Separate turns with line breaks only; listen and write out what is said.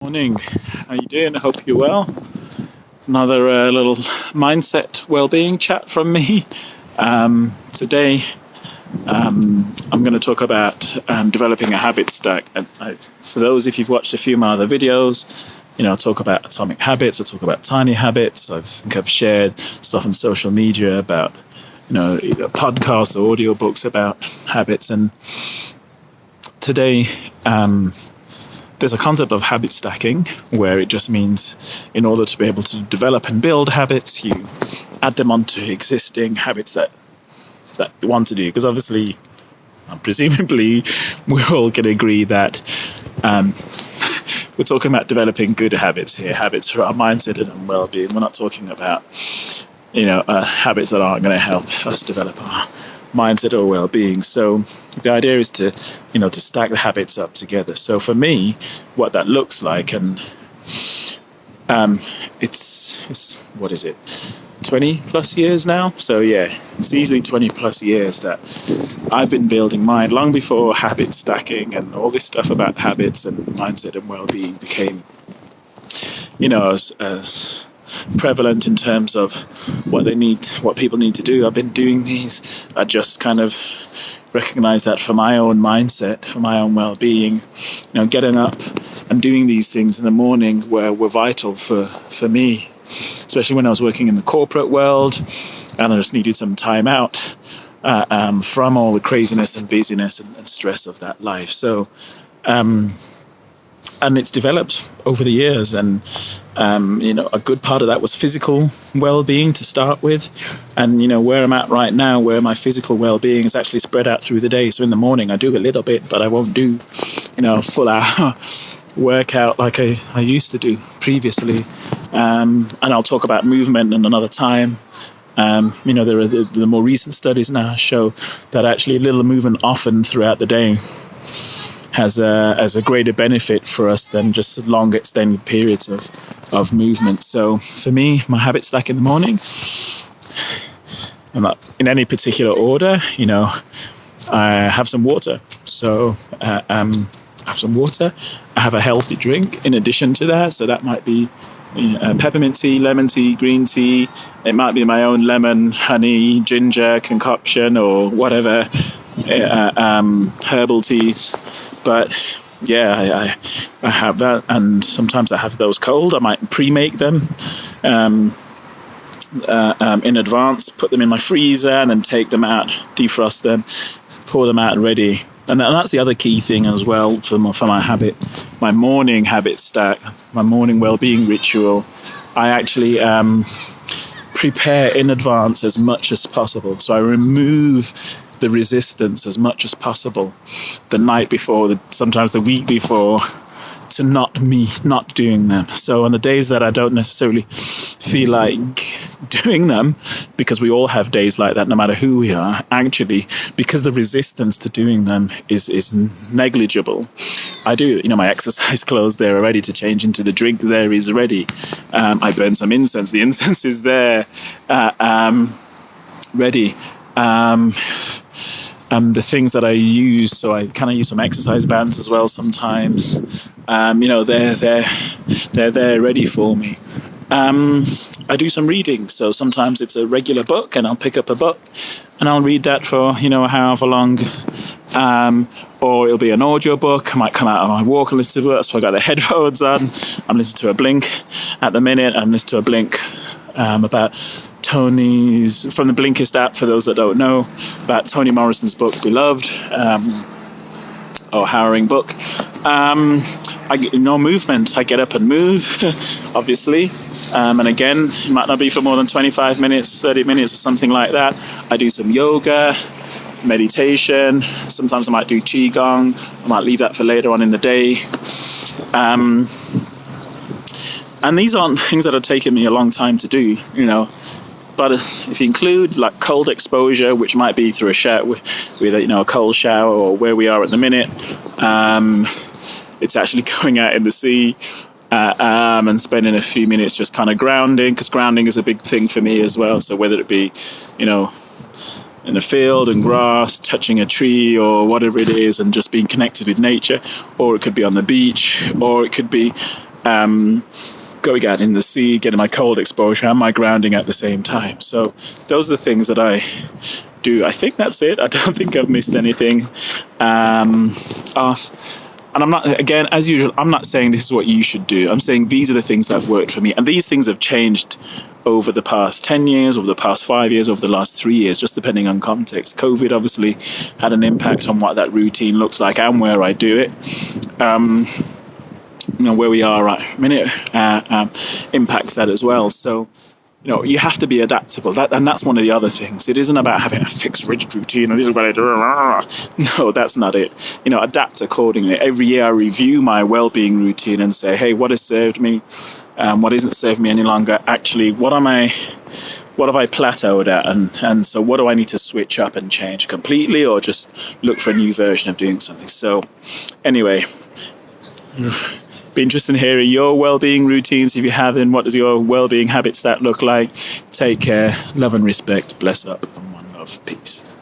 Morning. How you doing? I hope you're well. Another little mindset well-being chat from me. Today, I'm going to talk about developing a habit stack. And for those, if you've watched a few of my other videos, I talk about atomic habits. I talk about tiny habits. I think I've shared stuff on social media about, either podcasts or audiobooks about habits. And today, there's a concept of habit stacking where it just means in order to be able to develop and build habits, you add them onto existing habits that you want to do. Because obviously, presumably, we all can agree that we're talking about developing good habits here, habits for our mindset and well-being. We're not talking about, habits that aren't going to help us develop our mindset or well-being. So the idea is to stack the habits up together. So for me, what that looks like, and it's what is it, 20 plus years now? So yeah, it's easily 20 plus years that I've been building mine, long before habit stacking and all this stuff about habits and mindset and well-being became as prevalent in terms of what people need to do. I've been doing these. I just kind of recognize that for my own mindset, for my own well-being, getting up and doing these things in the morning were vital for me, especially when I was working in the corporate world and I just needed some time out from all the craziness and busyness and stress of that life. So and it's developed over the years, and a good part of that was physical well-being to start with, and where I'm at right now, where my physical well-being is actually spread out through the day. So in the morning I do a little bit, but I won't do a full hour workout like I used to do previously, and I'll talk about movement in another time. There are the more recent studies now show that actually a little movement often throughout the day has a greater benefit for us than just long extended periods of movement. So for me, my habit stack in the morning, I'm not in any particular order. I have some water. So I have some water. I have a healthy drink in addition to that. So that might be peppermint tea, lemon tea, green tea. It might be my own lemon, honey, ginger concoction or whatever. Herbal teas, but yeah, I have that, and sometimes I have those cold. I might pre-make them in advance, put them in my freezer, and then take them out, defrost them, pour them out ready. And that's the other key thing as well for my morning habit stack, my morning well-being ritual. I actually prepare in advance as much as possible. So I remove the resistance as much as possible the night before, sometimes the week before, to not doing them. So on the days that I don't necessarily feel like doing them, because we all have days like that no matter who we are, actually, because the resistance to doing them is negligible, I do, my exercise clothes there are ready to change into, the drink there is ready, I burn some incense, the incense is there, ready. The things that I use, so I kind of use some exercise bands as well sometimes. They're there ready for me. I do some reading, so sometimes it's a regular book, and I'll pick up a book and I'll read that for however long. Or it'll be an audio book. I might come out on my walk and listen to it. So I got the headphones on. I'm listening to a Blink at the minute. I'm listening to a Blink about Tony's, from the Blinkist app, for those that don't know, about Toni Morrison's book Beloved, or harrowing book. I get movement. I get up and move, obviously, and again, it might not be for more than 25 minutes, 30 minutes or something like that. I do some yoga, meditation. Sometimes I might do qigong. I might leave that for later on in the day. And these aren't things that have taken me a long time to do, But if you include like cold exposure, which might be through a shower with a cold shower, or where we are at the minute, it's actually going out in the sea and spending a few minutes just kind of grounding, because grounding is a big thing for me as well. So whether it be, in a field and grass, touching a tree or whatever it is, and just being connected with nature, or it could be on the beach, or it could be going out in the sea, getting my cold exposure and my grounding at the same time. So those are the things that I do. I think that's it. I don't think I've missed anything. And I'm not, again, as usual, I'm not saying this is what you should do. I'm saying these are the things that have worked for me. And these things have changed over the past 10 years, over the past 5 years, over the last 3 years, just depending on context. COVID obviously had an impact on what that routine looks like and where I do it. Where we are right a minute impacts that as well. So, you have to be adaptable. And that's one of the other things. It isn't about having a fixed, rigid routine, and this is what I do. No, that's not it. Adapt accordingly. Every year I review my well-being routine and say, hey, what has served me? What isn't serving me any longer? Actually, what have I plateaued at? And so what do I need to switch up and change completely, or just look for a new version of doing something? So anyway, be interested in hearing your well-being routines. If you haven't, what does your well-being habits that look like? Take care, love and respect, bless up, and one love, peace.